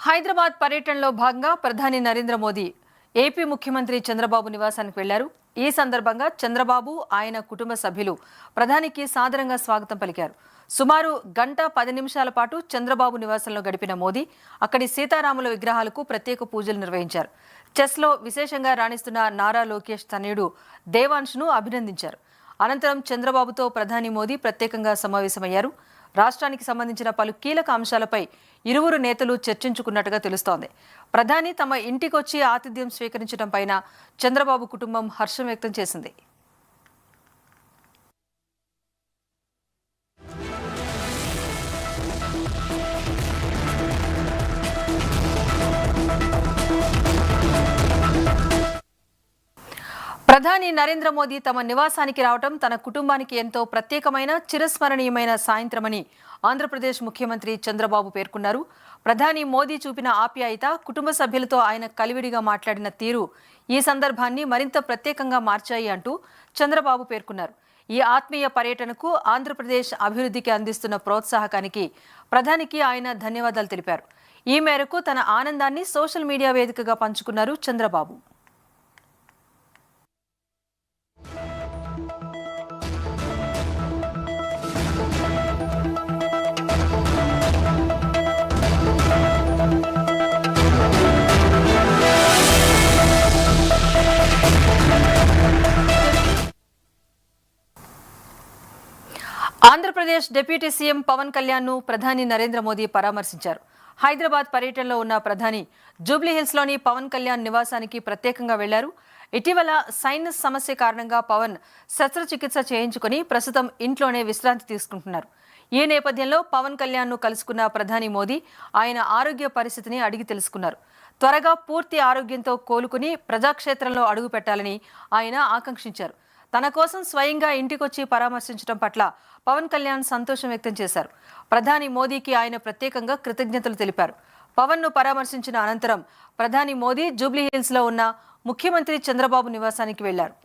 హైదరాబాద్ పర్యటనలో భాగంగా ప్రధాని నరేంద్ర మోదీ ఏపీ ముఖ్యమంత్రి చంద్రబాబు నివాసానికి వెళ్లారు. ఈ సందర్భంగా చంద్రబాబు ఆయన కుటుంబ సభ్యులు ప్రధానికి సాదరంగా స్వాగతం పలికారు. సుమారు 1:10 పాటు చంద్రబాబు నివాసంలో గడిపిన మోదీ అక్కడి సీతారాముల విగ్రహాలకు ప్రత్యేక పూజలు నిర్వహించారు. చెస్లో విశేషంగా రాణిస్తున్న నారా లోకేష్ తనయుడు దేవాంష్ను అభినందించారు. అనంతరం చంద్రబాబుతో ప్రధాని మోదీ ప్రత్యేకంగా సమావేశమయ్యారు. రాష్ట్రానికి సంబంధించిన పలు కీలక అంశాలపై ఇరువురు నేతలు చర్చించుకున్నట్టుగా తెలుస్తోంది. ప్రధాని తమ ఇంటికొచ్చి ఆతిథ్యం స్వీకరించడం పైన చంద్రబాబు కుటుంబం హర్షం వ్యక్తం చేసింది. ప్రధాని నరేంద్ర మోదీ తమ నివాసానికి రావడం తన కుటుంబానికి ఎంతో ప్రత్యేకమైన చిరస్మరణీయమైన సాయంత్రమని ఆంధ్రప్రదేశ్ ముఖ్యమంత్రి చంద్రబాబు పేర్కొన్నారు. ప్రధాని మోదీ చూపిన ఆప్యాయత, కుటుంబ సభ్యులతో ఆయన కలివిడిగా మాట్లాడిన తీరు ఈ సందర్భాన్ని మరింత ప్రత్యేకంగా మార్చాయి అంటూ చంద్రబాబు పేర్కొన్నారు. ఈ ఆత్మీయ పర్యటనకు ఆంధ్రప్రదేశ్ అభివృద్ధికి అందిస్తున్న ప్రోత్సాహకానికి ప్రధానికి ఆయన ధన్యవాదాలు తెలిపారు. ఈ మేరకు తన ఆనందాన్ని సోషల్ మీడియా వేదికగా పంచుకున్నారు చంద్రబాబు. ఆంధ్రప్రదేశ్ డిప్యూటీ సీఎం పవన్ కళ్యాణ్ను ప్రధాని నరేంద్ర మోదీ పరామర్శించారు. హైదరాబాద్ పర్యటనలో ఉన్న ప్రధాని జూబ్లీహిల్స్లోని పవన్ కళ్యాణ్ నివాసానికి ప్రత్యేకంగా వెళ్లారు. ఇటీవల సైనస్ సమస్య కారణంగా పవన్ శస్త్రచికిత్స చేయించుకుని ప్రస్తుతం ఇంట్లోనే విశ్రాంతి తీసుకుంటున్నారు. ఈ నేపథ్యంలో పవన్ కళ్యాణ్ను కలుసుకున్న ప్రధాని మోదీ ఆయన ఆరోగ్య పరిస్థితిని అడిగి తెలుసుకున్నారు. త్వరగా పూర్తి ఆరోగ్యంతో కోలుకుని ప్రజాక్షేత్రంలో అడుగు పెట్టాలని ఆయన ఆకాంక్షించారు. తన కోసం స్వయంగా ఇంటికొచ్చి పరామర్శించడం పట్ల పవన్ కళ్యాణ్ సంతోషం వ్యక్తం చేశారు. ప్రధాని మోదీకి ఆయన ప్రత్యేకంగా కృతజ్ఞతలు తెలిపారు. పవన్ను పరామర్శించిన అనంతరం ప్రధాని మోదీ జూబ్లీహిల్స్లో ఉన్న ముఖ్యమంత్రి చంద్రబాబు నివాసానికి వెళ్లారు.